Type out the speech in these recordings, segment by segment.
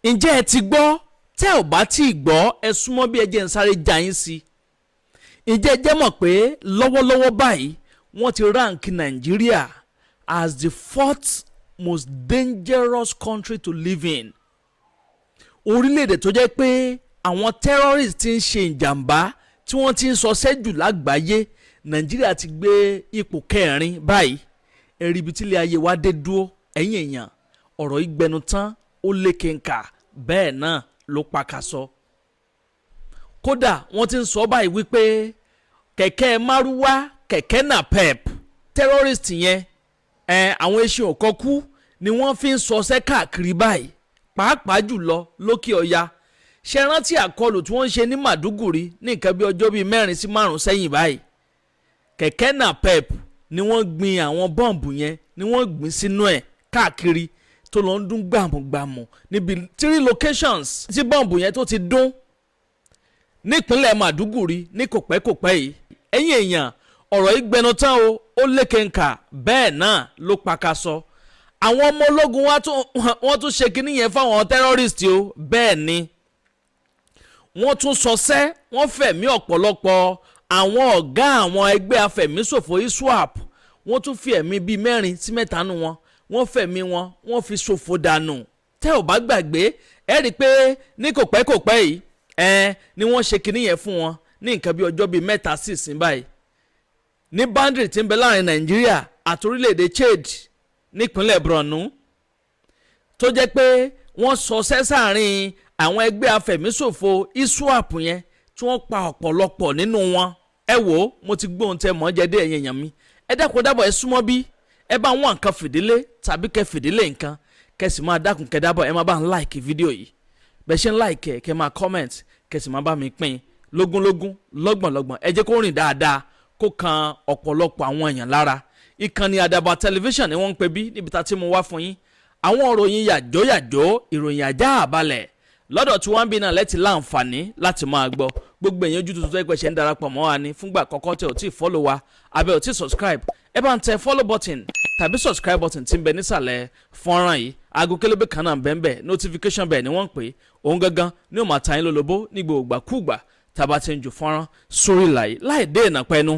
ǹjẹ́ ẹ ti gbọ́ tẹ́ ò bá tí ì gbọ́ ẹ súnmọ́ bí ẹ jẹ́ ń sáré já yín sí ǹjẹ́ ẹ jẹ́ mọ̀ pé lọ́wọ́lọ́wọ́ báyìí wọ́n ti rank Nàìjíríà as the 4th most dangerous country to live in. Orílẹ̀-èdè tó jẹ́ pé àwọn terrorists ti ń ṣe ìjàmbá tí wọ́n ti ń ṣọṣẹ́ jù lágbàáyé. Nàìjíríà ti gbé ipò kẹrin báyìí. Ẹ̀rí ibi tí ilé ayé wa dé dúró ẹ̀yìn èèyàn ọ̀rọ̀ ìgbẹ́nu tán ó lékè ńkà bẹ́ẹ̀ náà ló pakasọ. Kódà wọ́n ti ń sọ báyìí wípé kẹ̀kẹ́ márúwá kẹ̀kẹ́ napep terrorist yẹn àwọn eṣin òkọ́kú ni wọ́n fi ń ṣọṣẹ́ káàkiri báyìí pàápàá jùlọ lókè ọya. Ṣe rántí àkọlù tí wọ́n ń ṣe ní Màdúgùrí ní nǹkan bí ọjọ́ bíi 4 sí 5 sẹ́yìn báyìí. Kẹ̀kẹ́ napep ni wọ́n gbin àwọn bọ́ǹbù yẹn ni wọ́n gbin sínú ẹ̀ káàkiri tó lọ ń dún gbàmùgbàmù níbi 3 locations tí bọ́ǹbù yẹn tó ti dún nípínlẹ̀ Màdúgùrí ní kòpẹ́kòpẹ́ yìí. Ẹ̀yin èèyàn ọ̀rọ̀ yìí gbẹnu tán o ó lékè ńkà bẹ́ẹ̀ náà ló pakasọ. Àwọn ọmọ ológun wọ́n tún ṣe kinní yẹn fáwọn terrorist o bẹ́ẹ̀ ni wọ́n tún ṣọṣẹ́ wọ́n fẹ̀mí ọ̀pọ̀lọpọ̀ àwọn ọ̀gá àwọn ẹgbẹ́ afẹ̀míṣòfò ISWAP wọ́n tún fi ẹ̀mí bíi 4 sí 3 nù wọ́n fẹ̀mí wọn wọ́n fi ṣòfò dànù. Tẹ́ ò bá gbàgbé ẹ rí i pé ní kòpẹ́kòpẹ́ yìí ni wọ́n ṣe kinní yẹn fún wọn ní nǹkan bí ọjọ́ bíi 3 sí ìsìn báyìí ní boundary tí ń bẹ láàrin Nàìjíríà àti orílẹ̀-èdè Chad nípínlẹ̀ Borno tó jẹ́ pé wọ́n ṣọṣẹ́ sáàrin àwọn ẹgbẹ́ afẹ̀míṣòfò ISWAP yẹn tí wọ́n pa ọ̀pọ̀lọpọ̀ nínú wọn. Ẹ wò ó mo ti gbóhùn tẹ mọ́ jẹ́ dé ẹ̀yin èèyàn mi ẹ dákun dábọ̀ ẹ súnmọ́ bí ẹ bá wọn nǹkan fìdílé tàbí kẹ fìdílé nǹkan kẹ sì máa dákun kẹ dábọ̀ ẹ máa bá ń like fídíò yìí bẹ́ẹ̀ ṣe ń like kẹ máa comment kẹ sì máa bá mi pín lógúnlógún lọ́gbọ̀nlọ́gbọ̀n ẹ jẹ́ kó rìn dáadáa kó kan ọ̀pọ̀lọpọ̀ àwọn èèyàn lára. Ìkànnì Àdàbà tẹlifíṣàn ni wọ́n ń pè bí níbi tá a ti mú wá fún yín àwọn ìròyìn yàjóyàjó ìròyìn ajá àbálẹ̀ lọ́dọ̀ tí wọ́n ń bí náà lẹ́tì láǹfààní láti máa gbọ́ gbogbo èèyàn ojú tuntun tó ẹgbẹ́ ṣe ń darapọ̀ mọ́ wa ní fúngbà àkọ́kọ́ tẹ ò tí ì follow wa abẹ́ ò tí ì subscribe ẹ bá ń tẹ follow button tàbí subscribe button tí ń bẹ nísàlẹ̀ fọ́nrán yìí aago kélébé kan náà bẹ́ẹ̀ notification bẹ́ẹ̀ ni wọ́n ń pè òun gangan ni ó máa ta yín lólobó ní gbogbo ìgbàkúùgbà tá a bá ti ń ju fọ́nrán sórí láì dé ìnà pẹ́nu.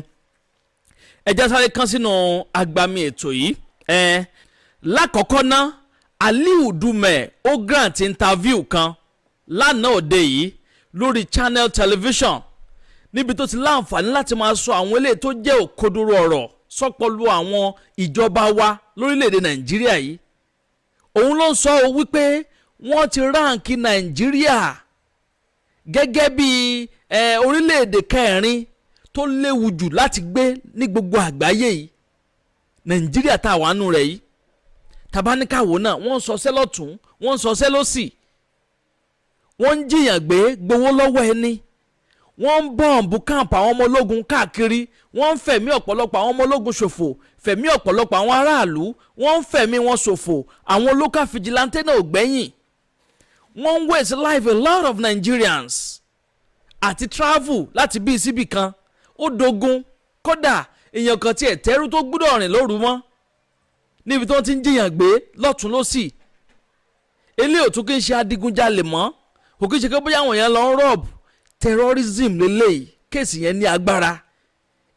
ẹ já sáré kan sínú agbami ètò yìí lákọ̀ọ́kọ́ ná Aliu Dume ó grant interview kan lánàá òde yìí lórí channel television níbi tó ti láǹfààní láti máa sọ àwọn eléyìí tó jẹ́ òkodoro ọ̀rọ̀ sọ́pọ̀lú àwọn ìjọba wa lórílẹ̀‐èdè Nàìjíríà yìí. Òun ló ń sọ wípé wọ́n ti ráǹkì Nàìjíríà gẹ́gẹ́ bí orílẹ̀‐èdè kẹrin tó léwu jù láti gbé ní gbogbo àgbáyé yìí. Nàìjíríà tá a wà nù rẹ̀ yìí tabaníkàwò náà wọ́n ń sọṣẹ́ lọ́tún wọ́n ń sọṣẹ́ lọ́sì wọ́n ń jiyàn gbé gbowó lọ́wọ́ ẹni wọ́n ń bọ́ǹbù káàmpù àwọn ọmọ ológun káàkiri wọ́n ń fẹ̀mí ọ̀pọ̀lọpọ̀ àwọn ọmọ ológun ṣòfò fẹ̀mí ọ̀pọ̀lọpọ̀ àwọn aráàlú wọ́n ń fẹ̀mí wọn ṣòfò àwọn local vigilante náà ò gbẹ́yìn wọ́n ń waste life a lot of Nigerians àti travel láti bí síbì kan ó dogun kódà èèyàn kan tiẹ̀ tẹ́rù tó gbúdọ̀ rìn lóru mọ́ níbi tí wọ́n ti ń jiyàn gbé lọ́tún lọ́sì eléyìí ò tún kí n ṣe adigunjalè mọ́ kò kí n ṣe pé bóyá àwọn èèyàn lọ ń rọ́ọ̀bù terrorism lélẹ́yìí kéèsì yẹn ní agbára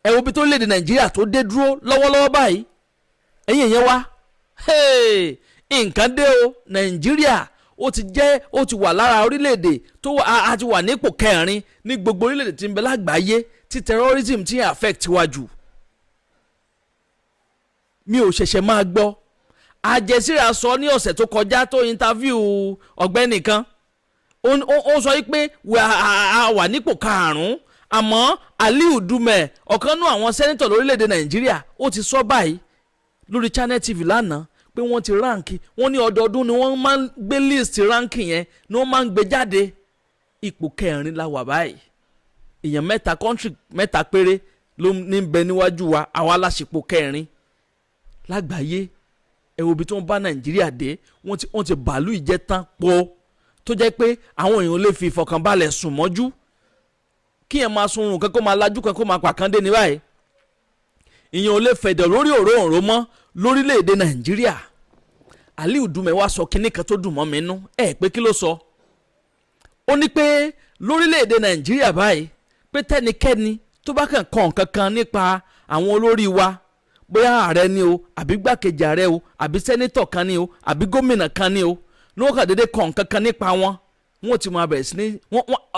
ẹ wo bí tó léde Nàìjíríà tó dé dúró lọ́wọ́lọ́wọ́ báyìí ẹ̀yin yẹn wá nǹkan dé o Nàìjíríà ó ti wà lára orílẹ̀-èdè tó a ti wà nípò kẹrin ní gbogbo orílẹ̀-èdè tí ń bẹ lágbàáyé tí terrorism ti affect wa jù. Mi ò ṣẹ̀ṣẹ̀ máa gbọ́ Àjẹsíra sọ ní ọ̀sẹ̀ tó kọjá tó interview ọ̀gbẹ́ni kan ó sọ pé a wà nípò karùn-ún àmọ́ Aliu Dume ọ̀kan nú àwọn sẹ́nitọ̀ lórílẹ̀‐èdè Nàìjíríà ó ti sọ báyìí lórí Channel TV lánàá pé wọ́n ti ránkì wọ́n ní ọdọọdún ni wọ́n máa ń gbé list ránkì yẹn ni wọ́n máa ń gbé jáde ipò kẹrin la wà báyìí èèyàn country 3 péré ló ní bẹ níwájú wa àwa láṣepọ̀ kẹrin lágbàáyé ẹ wo bí tí wọ́n bá Nàìjíríà dé wọ́n ti bàálù ìjẹ́ tán pọ̀ tó jẹ́ pé àwọn èèyàn lè fi ìfọkànbalẹ̀ sùn mọ́jú kí ẹ máa sunrun kan kó máa lajú kan kó máa pàkàndé ní báyìí èèyàn ò lè fẹ̀dọ̀ lórí òróǹro mọ́ lórílẹ̀‐èdè Nàìjíríà Aliu Dume wá sọ kinní kan tó dùn mọ́ mi nú pé kí ló sọ ó ní pé lórílẹ̀‐èdè Nàìjíríà báyìí pé tẹ́nikẹ́ni tó bá kàn kọ́ nǹkan kan nípa àwọn olórí wa bóyá ààrẹ ni o àbí gbàkejì ààrẹ o àbí sẹ́nítọ̀ kan ni o àbí gómìnà kan ni o ní wọ́n kàn déédéé kọ́ nǹkan kan nípa wọn wọ́n ti máa bẹ̀rẹ̀ sí ní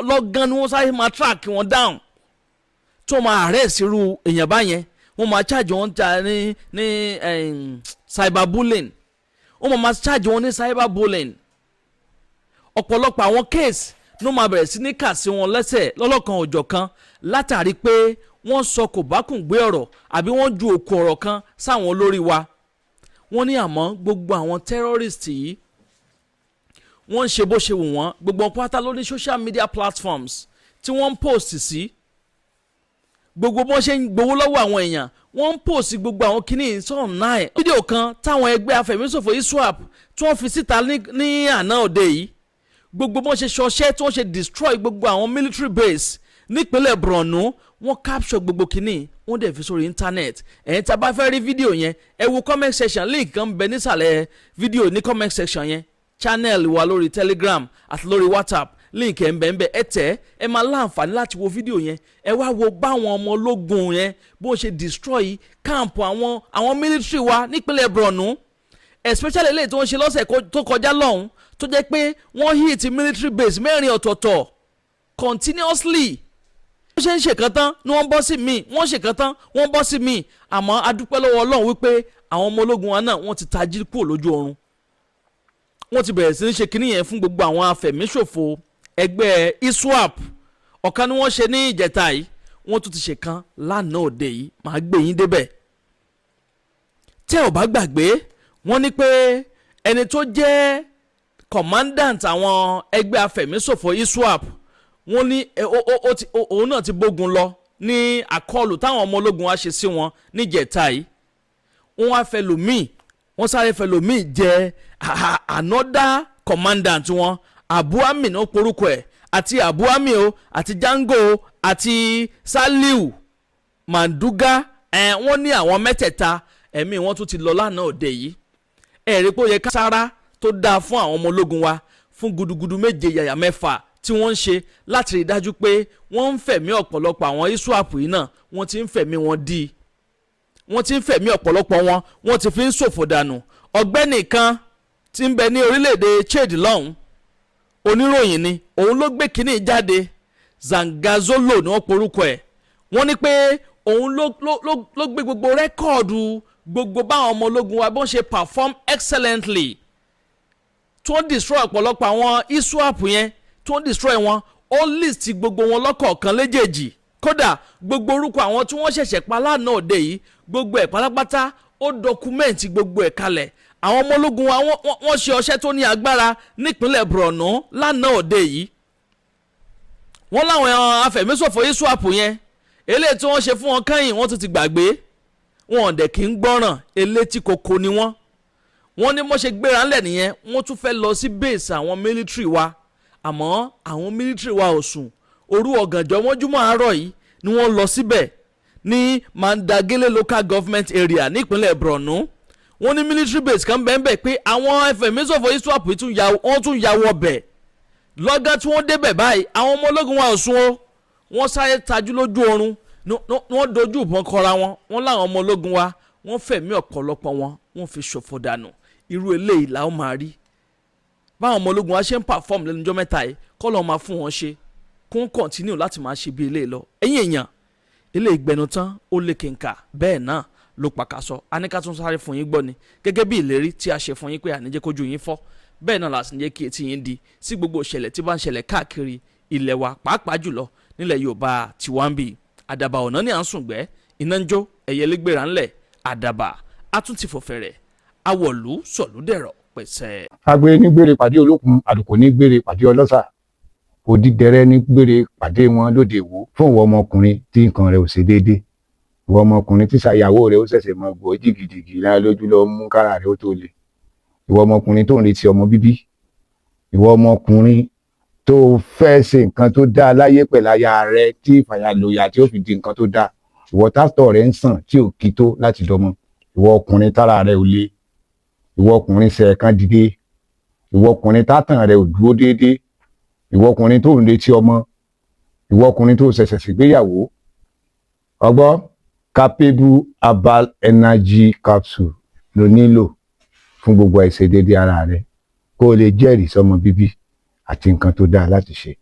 lọ́gán ni wọ́n sáré máa track wọn down tó máa arrest irú èèyàn báyẹn wọ́n máa charge wọn ní cyberbullying wọ́n máa charge wọn ní cyberbullying ọ̀pọ̀lọpọ̀ àwọn case ló máa bẹ̀rẹ̀ sí ní kà sí wọn lẹ́sẹ̀ lọ́lọ́kan òjọ̀kan látàrí pé wọ́n sọ kò bá kùn gbé ọ̀rọ̀ àbí wọ́n ju òkú ọ̀rọ̀ kan sáwọn olórí wa wọ́n ní àmọ́ gbogbo àwọn terrorist yìí wọ́n ń ṣe bó ṣe wù wọ́n gbogbo wọn pátá lórí social media platforms tí wọ́n ń post sí gbogbo bọ́n ṣe ń gbowó lọ́wọ́ àwọn èèyàn wọ́n ń post gbogbo àwọn kìíní sọ̀rọ̀ náà fídíò kan táwọn ẹgbẹ́ afẹ̀míṣòfò ISWAP tí wọ́n fi síta ní àná òde yìí gbogbo bọ́n ṣe ṣọṣẹ́ tí wọ́n ṣe destroy gbogbo àwọn military base nípínlẹ̀ Borno wọ́n capture gbogbo kìíní wọ́n dẹ̀ fi sórí internet ẹ̀yin tí a bá fẹ́ rí fídíò yẹn ẹ wo comment section link kan bẹ nísàlẹ̀ fídíò ní comment section yẹn channel wa lórí Telegram àti lórí WhatsApp link ẹ̀ ń bẹ̀ ń bẹ̀ ẹ tẹ̀ ẹ máa láǹfààní láti wo fídíò yẹn ẹ wá wo báwọn ọmọ ológun yẹn bó ṣe destroy camp àwọn military wa nípínlẹ̀ Borno especially eléyìí tó ń ṣe lọ́sẹ̀ tó kọjá lọ́hùn tó jẹ́ pé wọ́n hit military base 4 ọ̀tọ̀ọ̀tọ̀ continuously wọ́n ṣe ń ṣèkan tán ni wọ́n bọ́ sí mi wọ́n ṣèkan tán wọ́n bọ́ sí mi àmọ́ adúpẹ́ lọ́wọ́ Ọlọ́run wípé àwọn ọmọ ológun wa náà wọ́n ti tají kúrò lójú oorun wọ́n ti bẹ̀rẹ̀ sí ní ṣe kinní yẹn fún gbogbo àwọn afẹ̀míṣòfò ẹgbẹ́ ISWAP ọ̀kan ni wọ́n ṣe ní ìjẹta yìí wọ́n tún ti ṣe kan lánàá òde yìí màá gbé yín débẹ̀ tẹ́ ò bá gbàgbé wọ́n ní pé ẹni tó jẹ́ commandant àwọn ẹgbẹ́ afẹ̀míṣòfò ISWAP wọ́n ní òun náà ti bógun lọ ní àkọlù táwọn ọmọ ológun wa ṣe sí wọn níjẹta yìí wọ́n wá fẹ́ lòmíì wọ́n sáré fẹ́ lòmíì jẹ́ another commandant wọn abuami ní porúkọ ẹ̀ àti abuami o àti Jango àti Saliu Manduga wọ́n ní àwọn mẹ́tẹ̀ẹ̀ta ẹ̀mí wọn tún ti lọ lánàá òde yìí ẹ̀rí pé ó yẹ kására tó dáa fún àwọn ọmọ ológun wa fún gudugudu méje yàyà mẹ́fà tí wọ́n ń ṣe láti rí i dájú pé wọ́n ń fẹ̀mí ọ̀pọ̀lọpọ̀ àwọn ISWAP yìí náà wọ́n ti ń fẹ̀mí wọn dí wọ́n ti ń fẹ̀mí ọ̀pọ̀lọpọ̀ wọn wọ́n ti fi ń ṣòfò dànù ọ̀gbẹ́ni kan tí ń bẹ ní orílẹ̀-èdè Chad lọ́hùn oníròyìn ni òun ló gbé kínní jáde Zangazolo ni wọ́n porúkọ ẹ̀ wọ́n ní pé òun ló gbé gbogbo rẹ́kọ̀dù gbogbo báwọn ọmọ ológun wa bó ń ṣe perform excellently tí wọ́n destroy ọ̀pọ̀lọpọ̀ àwọn ISWAP yẹn tí wọ́n destroy wọn ó list gbogbo wọn lọ́kọ̀ọ̀kan léjèèjì kódà gbogbo orúkọ àwọn tí wọ́n ṣẹ̀ṣẹ̀ pa lánàá òde yìí gbogbo ẹ̀ pátápátá ó dọkumẹ́ǹtì gbogbo ẹ̀ kalẹ̀ àwọn ọmọ ológun wa wọ́n ṣe ọṣẹ́ tó ní agbára nípínlẹ̀ Borno lánàá òde yìí wọ́n láwọn afẹ̀míṣòfò ISWAP yẹn eléyìí tí wọ́n ṣe fún wọn kẹ́yìn wọ́n tún ti gbàgbé wọn ò dẹ̀ kí ń gbọ́ràn elétí koko ni wọ́n ní mo ṣe gbéra ńlẹ̀ nìyẹn wọ́n tún fẹ́ lọ sí base àwọn military wa àmọ́ àwọn military wa ò sùn òru ọ̀gànjọ́ mọ́júmọ́ àárọ̀ yìí ni wọ́n lọ síbẹ̀ ní Mandagele local government area nípínlẹ̀ Borno wọ́n ní military base kan bẹ́ẹ̀ pé àwọn afẹ̀míṣòfò ISWAP wọ́n tún ya wọ bẹ̀ lọ́gán tí wọ́n débẹ̀ báyìí àwọn ọmọ ológun wa ò sùn o wọ́n sáré tajú lójú oorun wọ́n dojú ìbọn kọra wọ́n láwọn ọmọ ológun wa wọ́n fẹ̀mí ọ̀pọ̀lọpọ̀ wọ́n fi ṣòfò dànù irú eléyìí làwọn máa rí báwọn ọmọ ológun wa ṣe ń perform lẹ́nu ọjọ́ mẹ́ta yìí kọ́ lọ́ọ́ máa fún wọn ṣe kó ń continue láti máa ṣe bí eléyìí lọ ẹ̀yìn èèyàn eléyìí gbẹnu tán ó lé kínká bẹ́ẹ̀ náà ló pàkàṣọ aníkà tún sáré fún yín gbọ́ ni gẹ́gẹ́ bí ìlérí tí a ṣe fún yín pé àníjẹ́ kójú yín fọ́ bẹ́ẹ̀ náà láti jẹ́ kí etí yín di sí gbogbo ìṣẹ̀lẹ̀ tí bá ń ṣẹlẹ̀ káàkiri ilẹ̀ wa pàápàá jùlọ nílẹ̀ Yorùbá tiwa ń bì àdàbà ọ̀nà ní à ń sùngbẹ́ iná ń jó ẹ̀yẹlé gbéra ńlẹ̀ àdàbà á tún ti fòfẹ̀rẹ̀ awọ̀lú sọ̀lúdẹ̀rọ̀ pẹ̀sẹ̀. agbe ní gbére pàdé olókun àdùkò ní gbére pàdé ọlọ́sà òdìdẹrẹ́ ní gbére pàdé wọn lóde ìwò fún ìwọ ọmọkùnrin tí nǹkan rẹ̀ ò ṣe déédéé ìwọ ọmọkùnrin tí ṣàyàwó rẹ̀ ó ṣẹ̀ṣẹ̀ mọ gbọ́ jìgìjìgì lára lójú lọ mú kára rẹ̀ ó tó le ìwọ ọmọkùnrin tó ń retí ọmọ bíbí ìwọ ọmọkùnrin tó fẹ́ ṣe nǹkan tó dáa láyé pẹ̀lú aya rẹ̀ tí ìfàyàlòyà tí ó fi di nǹkan tó dáa ìwọ tásítọ̀ rẹ̀ ń sàn tí ò kí tó láti dọmọ ìwọ ọkùnrin tára rẹ̀ ò le ìwọ ọkùnrin ṣẹ̀ẹ̀kan dìde, ìwọ ọkùnrin tátàn rẹ ò dúró déédéé, ìwọ ọkùnrin tó ń retí ọmọ, ìwọ ọkùnrin tó ṣẹ̀ṣẹ̀ ṣègbéyàwó. Ọgbọ́ capable herbal energy capsule ló nílò fún gbogbo àìṣedéédé ara rẹ kó o lè jẹ́rìí sọmọ bíbí àti nǹkan tó dáa láti ṣe.